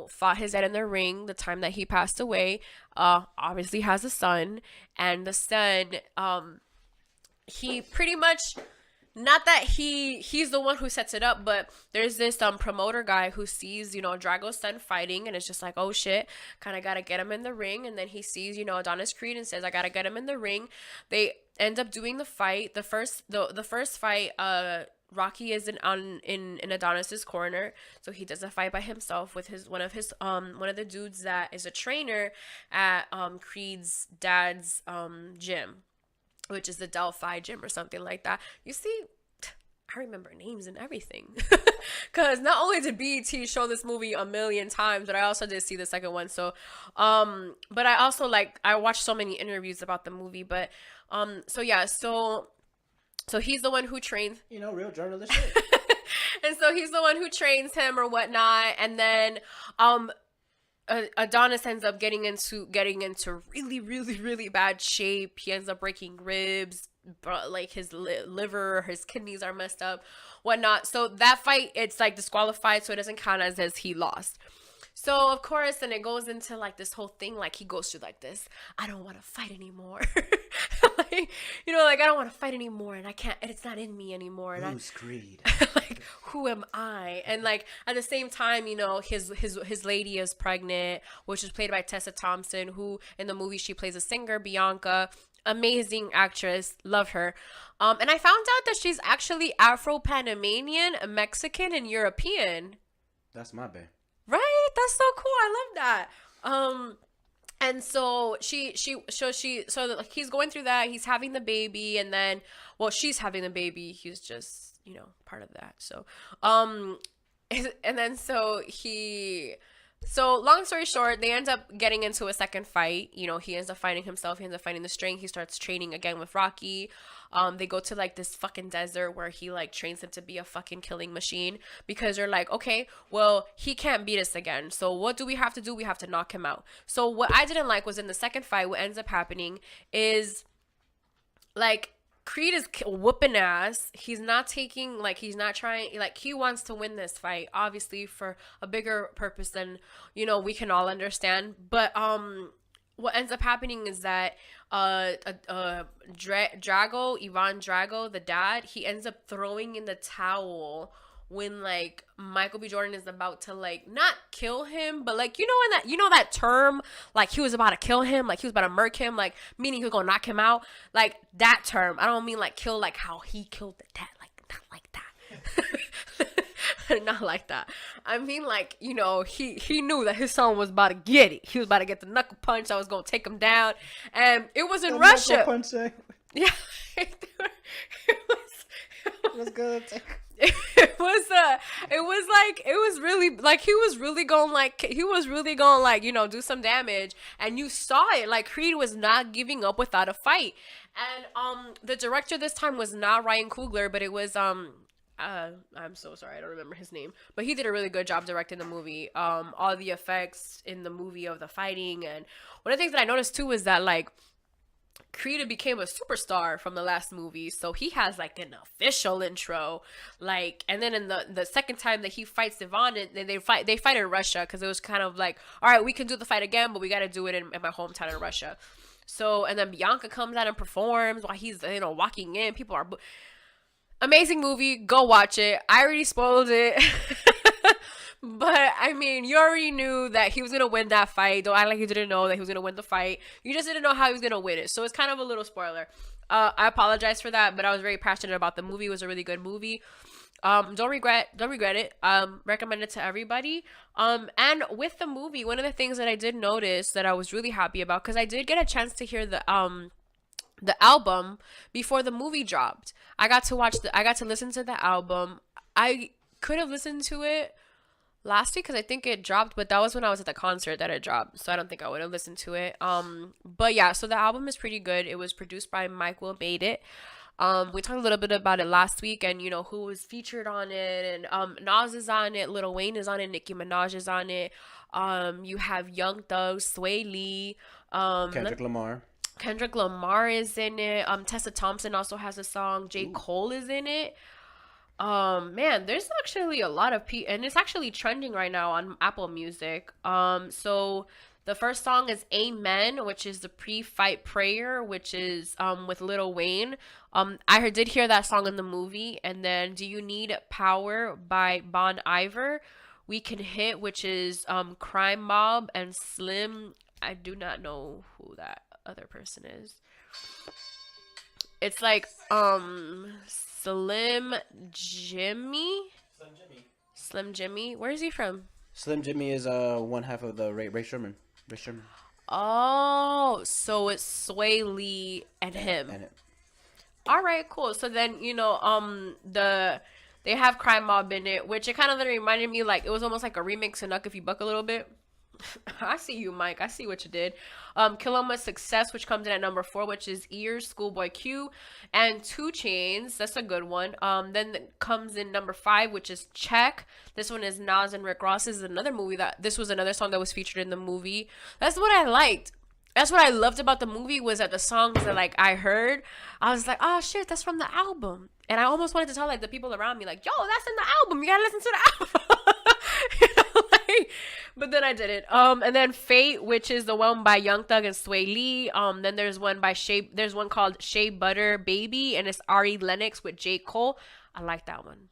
fought his dad in the ring the time that he passed away, obviously has a son. And the son, he pretty much... Not that he's the one who sets it up, but there's this promoter guy who sees, Drago's son fighting, and it's just like, oh shit, kind of gotta get him in the ring. And then he sees, Adonis Creed and says, I gotta get him in the ring. They end up doing the fight. The first fight, Rocky is in Adonis's corner, so he does a fight by himself with one of the dudes that is a trainer at Creed's dad's gym, which is the Delphi gym or something like that. You see, I remember names and everything. Because not only did BET show this movie a million times, but I also did see the second one. So, but I also I watched so many interviews about the movie. But, so yeah, so he's the one who trains. Real journalist shit. And so he's the one who trains him or whatnot. And then, Adonis ends up getting into really, really, really bad shape. He ends up breaking ribs, like his liver, his kidneys are messed up, whatnot. So that fight, it's like disqualified, so it doesn't count as he lost. So of course, then it goes into like this whole thing, like he goes through like this, I don't want to fight anymore. I don't want to fight anymore, and I can't, and it's not in me anymore. And Who's Creed? Like, who am I? And like at the same time, his lady is pregnant, which is played by Tessa Thompson, who in the movie she plays a singer, Bianca. Amazing actress, love her. And I found out that she's actually Afro-Panamanian, Mexican, and European. That's my bae. Right? That's so cool. I love that. And so he's going through that. He's having the baby, and then, she's having the baby. He's just, part of that. So, and then so long story short, they end up getting into a second fight. He ends up fighting himself. He ends up fighting the string. He starts training again with Rocky. They go to like this fucking desert where he like trains him to be a fucking killing machine, because they're like, okay, well, he can't beat us again. So what do? We have to knock him out. So what I didn't like was in the second fight, what ends up happening is like Creed is whooping ass. He's not taking, he's not trying, he wants to win this fight, obviously for a bigger purpose than, we can all understand. But what ends up happening is that Ivan Drago, the dad, he ends up throwing in the towel when Michael B. Jordan is about to not kill him, but that term, he was about to kill him, he was about to murk him, meaning he was gonna knock him out, that term. I don't mean kill how he killed the dad, not like that. Not like that. I mean he knew that his son was about to get it. He was about to get the knuckle punch that was gonna take him down, and it was in Russia. Knuckle punch, yeah. Let's go. It was really going do some damage, and you saw it. Creed was not giving up without a fight. And the director this time was not Ryan Coogler, but it was I'm so sorry, I don't remember his name, but he did a really good job directing the movie. All the effects in the movie of the fighting, and one of the things that I noticed too is that like Creed became a superstar from the last movie, so he has like an official intro, like, and then in the second time that he fights Ivan, and they fight in Russia, because it was kind of like, all right, we can do the fight again, but we got to do it in my hometown in Russia. So, and then Bianca comes out and performs while he's, walking in. People are amazing movie. Go watch it. I already spoiled it. But, I mean, you already knew that he was going to win that fight. Don't act like you didn't know that he was going to win the fight. You just didn't know how he was going to win it. So, it's kind of a little spoiler. I apologize for that, but I was very passionate about the movie. It was a really good movie. Don't regret it. Recommend it to everybody. And with the movie, one of the things that I did notice that I was really happy about, because I did get a chance to hear the album before the movie dropped. I got to listen to the album. I could have listened to it last week because I think it dropped, but that was when I was at the concert that it dropped, so I don't think I would have listened to it. But yeah, so the album is pretty good. It was produced by Mike Will Made It. We talked a little bit about it last week, and who was featured on it, and Nas is on it, Lil Wayne is on it, Nicki Minaj is on it. You have Young Thug, Sway Lee, Kendrick Lamar is in it. Tessa Thompson also has a song. J. Cole is in it. Man, there's actually a lot of and it's actually trending right now on Apple Music. So the first song is Amen, which is the pre-fight prayer, which is with Lil Wayne. I did hear that song in the movie. And then Do You Need Power by Bon Iver. We Can Hit, which is Crime Mob and Slim. I do not know who that other person is. It's like Slim Jimmy. Where is he from? Slim Jimmy is one half of the Ray Sherman. Oh, so it's Sway Lee and him. All right, cool. So then they have Crime Mob in it, which it kind of reminded me, like, it was almost like a remix of Nuck If You Buck a little bit. I see you, Mike. I see what you did. Kiloma's Success, which comes in at number 4, which is Ears, Schoolboy Q, and 2 Chainz. That's a good one. Then comes in number 5, which is Check. This one is Nas and Rick Ross. This is another movie this was another song that was featured in the movie. That's what I liked. That's what I loved about the movie, was that the songs that like I heard, I was like, oh shit, that's from the album. And I almost wanted to tell like the people around me, like, yo, that's in the album. You gotta listen to the album. But then I didn't. And then Fate, which is the one by Young Thug and Sway Lee. Then there's one called Shea Butter Baby, and it's Ari Lennox with J. Cole. I like that one.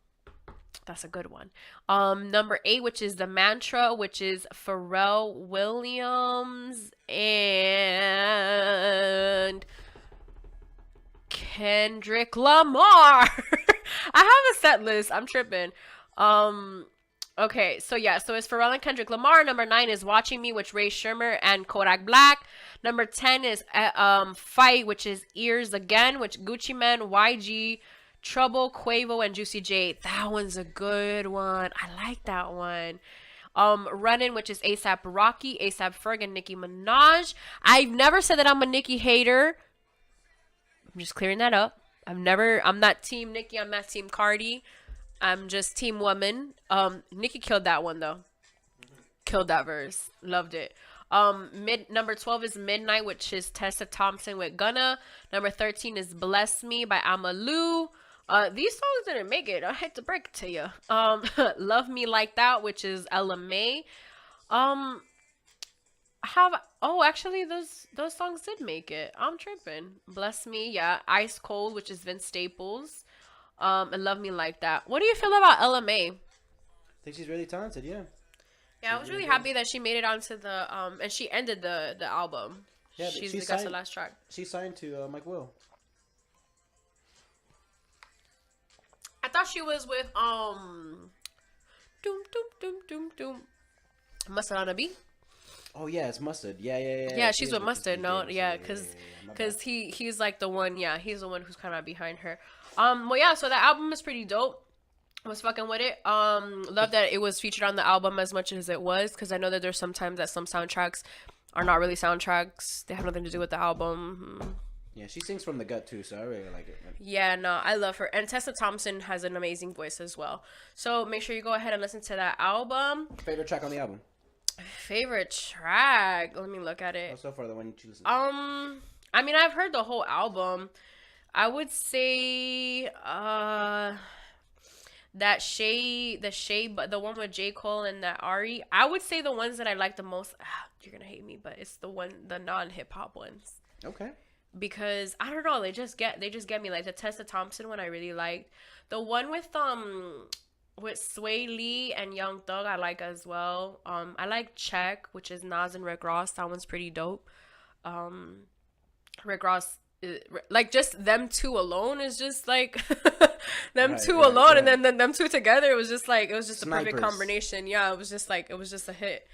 That's a good one. Number 8, which is The Mantra, which is Pharrell Williams and Kendrick Lamar. I have a set list. I'm tripping. Okay, so it's Pharrell and Kendrick Lamar. Number 9 is Watching Me, which Ray Sherman and Kodak Black. Number 10 is Fight, which is Ears Again, which Gucci Mane, YG, Trouble, Quavo, and Juicy J. That one's a good one. I like that one. Running, which is ASAP Rocky, ASAP Ferg, and Nicki Minaj. I've never said that I'm a Nicki hater. I'm just clearing that up. I'm not Team Nicki. I'm not Team Cardi. I'm just Team Woman. Nicki killed that one though. Killed that verse. Loved it. Number 12 is Midnight, which is Tessa Thompson with Gunna. Number 13 is Bless Me by Amalu. These songs didn't make it. I hate to break it to you. Love Me Like That, which is Ella May. Actually those songs did make it. I'm tripping. Bless Me, yeah. Ice Cold, which is Vince Staples. And Love Me Like That. What do you feel about Ella May? I think she's really talented, yeah. Yeah, I was really happy that she made it onto the and she ended the album. Yeah, she got the last track. She signed to Mike Will. I thought she was with Mustard on a Beat. Oh yeah, it's Mustard. Yeah. Yeah, she's with Mustard. No, yeah, because he's like the one. Yeah, he's the one who's kind of behind her. Well, yeah. So the album is pretty dope. I was fucking with it. Love that it was featured on the album as much as it was, because I know that there's sometimes that some soundtracks are not really soundtracks. They have nothing to do with the album. Yeah, she sings from the gut too, so I really like it. Yeah, no, I love her. And Tessa Thompson has an amazing voice as well. So make sure you go ahead and listen to that album. Favorite track on the album? Favorite track? Let me look at it. Oh, so far, the one you choose. I mean, I've heard the whole album. I would say that the one with J. Cole and that Ari. I would say the ones that I like the most. You're gonna hate me, but it's the non-hip hop ones. Okay. Because I don't know, they just get me. Like the Tessa Thompson one I really liked. The one with Sway Lee and Young Thug I like as well. I like Check, which is Nas and Rick Ross. That one's pretty dope. Rick Ross, like just them two alone is just like them two alone, and then them two together, it was just a perfect combination. Yeah, it was just a hit.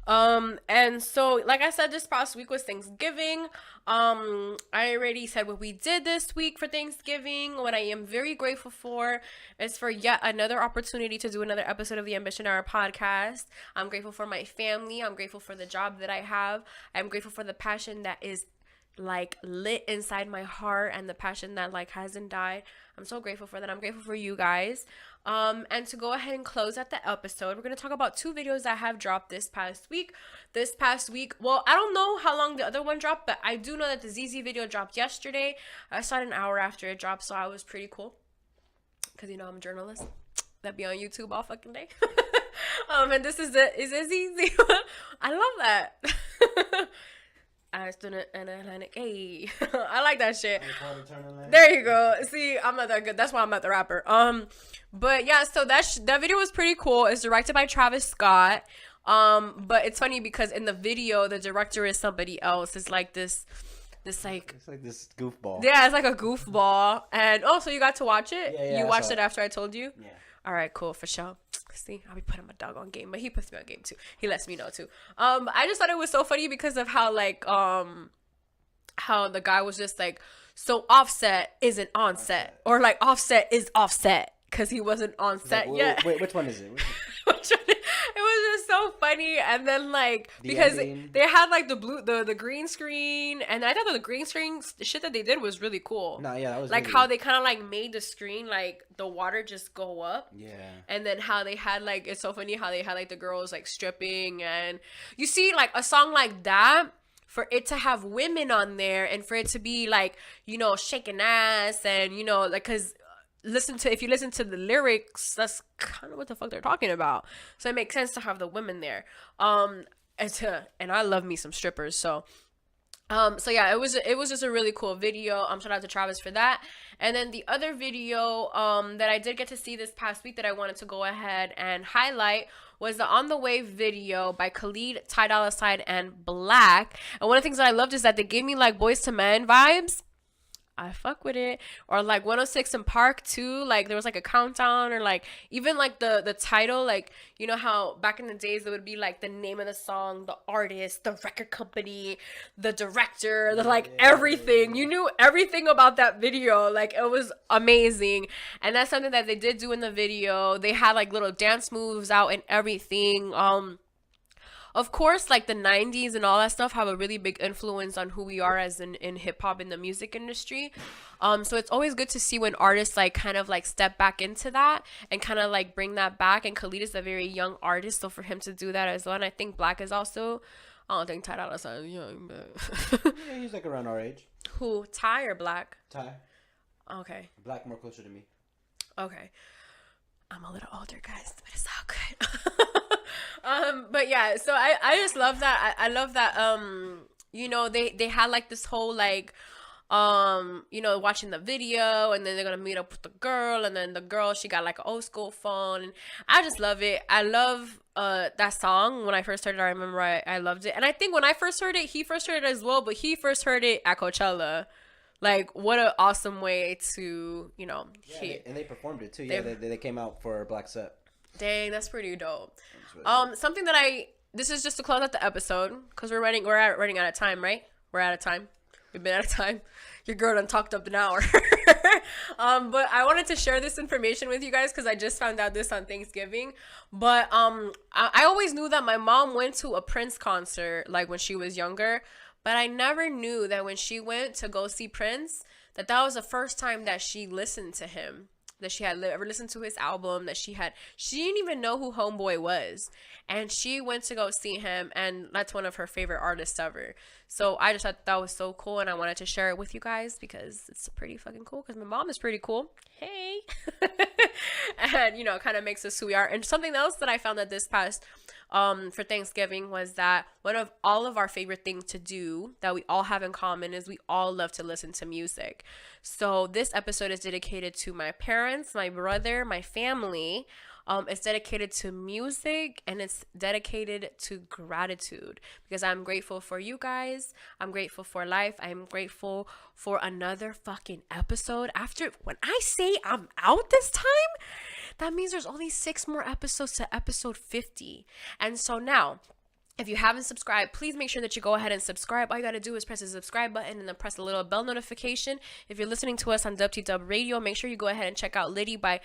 And so, like I said, this past week was Thanksgiving. I already said what we did this week for Thanksgiving. What I am very grateful for is for yet another opportunity to do another episode of the Ambition Hour podcast. I'm grateful for my family. I'm grateful for the job that I have. I'm grateful for the passion that is like lit inside my heart and the passion that like hasn't died. I'm so grateful for that. I'm grateful for you guys. And to go ahead and close out the episode, we're going to talk about 2 videos that have dropped this past week. Well, I don't know how long the other one dropped, but I do know that the ZZ video dropped yesterday. I saw it an hour after it dropped, so I was pretty cool. Because, you know, I'm a journalist that be on YouTube all fucking day. And this is a ZZ one. I love that. I stood in Atlantic. Hey, I like that shit. There you go. See, I'm not that good. That's why I'm not the rapper. But yeah, so that video was pretty cool. It's directed by Travis Scott. But it's funny because in the video, the director is somebody else. It's like this like it's like this goofball. Yeah, it's like a goofball. And so you got to watch it? Yeah, you watched it after I told you? Yeah. All right, cool, for sure. See, I'll be putting my dog on game, but he puts me on game too. He lets me know too. I just thought it was so funny because of how like how the guy was just like, so Offset isn't on set, or like Offset is offset because he wasn't on set yet. Wait, which one is it? It was just so funny. And then like because they had like the green screen, and I thought that the green screen shit that they did was really cool. No, yeah, that was like really how they kind of like made the screen like the water just go up. Yeah. And then how they had like, it's so funny how they had like the girls like stripping, and you see like a song like that, for it to have women on there and for it to be like, you know, shaking ass and, you know, like, cause if you listen to the lyrics, that's kind of what the fuck they're talking about. So it makes sense to have the women there. And I love me some strippers. So yeah, it was just a really cool video. Shout out to Travis for that. And then the other video that I did get to see this past week that I wanted to go ahead and highlight was the On The Way video by Khalid, Ty Dolla $ign, and Black. And one of the things that I loved is that they gave me like Boyz II Men vibes. I fuck with it. Or like 106 in Park too. Like there was like a countdown, or like even like the title, like, you know how back in the days it would be like the name of the song, the artist, the record company, the director, the like everything. You knew everything about that video. Like it was amazing. And that's something that they did do in the video. They had like little dance moves out and everything. Of course, like the 90s and all that stuff have a really big influence on who we are as in hip hop in the music industry. So it's always good to see when artists like kind of like step back into that and kind of like bring that back. And Khalid is a very young artist, so for him to do that as well. And I think Black is also, I don't think Ty Dolla $ign is young, but yeah, he's like around our age. Who, Ty or Black? Ty. Okay. Black more closer to me. Okay. I'm a little older, guys, but it's all good. But yeah, so I just love that. I love that, you know, they had like this whole like, you know, watching the video, and then they're gonna meet up with the girl, and then the girl, she got like an old school phone, and I just love it. I love that song. When I first heard it, I remember I loved it. And I think when I first heard it, he first heard it as well, but he first heard it at Coachella. Like, what an awesome way to, you know, and they performed it too. Yeah, they came out for Black Set. Dang, that's pretty dope. Something that this is just to close out the episode, because we're running out of time, right? We're out of time. We've been out of time. Your girl done talked up an hour. But I wanted to share this information with you guys because I just found out this on Thanksgiving. But I always knew that my mom went to a Prince concert like when she was younger. But I never knew that when she went to go see Prince, that was the first time that she listened to him, that she had ever listened to his album, she didn't even know who Homeboy was. And she went to go see him, and that's one of her favorite artists ever. So I just thought that was so cool, and I wanted to share it with you guys because it's pretty fucking cool, because my mom is pretty cool. Hey. And, it kind of makes us who we are. And something else that I found that this past for Thanksgiving was that one of all of our favorite things to do that we all have in common is we all love to listen to music. So this episode is dedicated to my parents, my brother, my family. It's dedicated to music, and it's dedicated to gratitude, because I'm grateful for you guys. I'm grateful for life. I'm grateful for another fucking episode. When I say I'm out this time, that means there's only 6 more episodes to episode 50. And so now, if you haven't subscribed, please make sure that you go ahead and subscribe. All you got to do is press the subscribe button and then press the little bell notification. If you're listening to us on WTW Radio, make sure you go ahead and check out Liddy by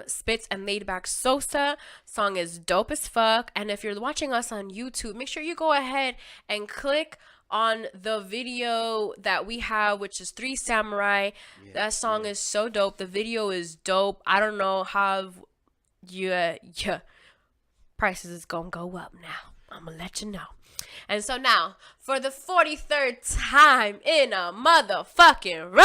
Spitz and Laidback Sosa. Song is dope as fuck. And if you're watching us on YouTube, make sure you go ahead and click on the video that we have, which is 3 Samurai. That song is so dope. The video is dope. I don't know how prices is gonna go up now. I'm gonna let you know. And so now, for the 43rd time in a motherfucking row,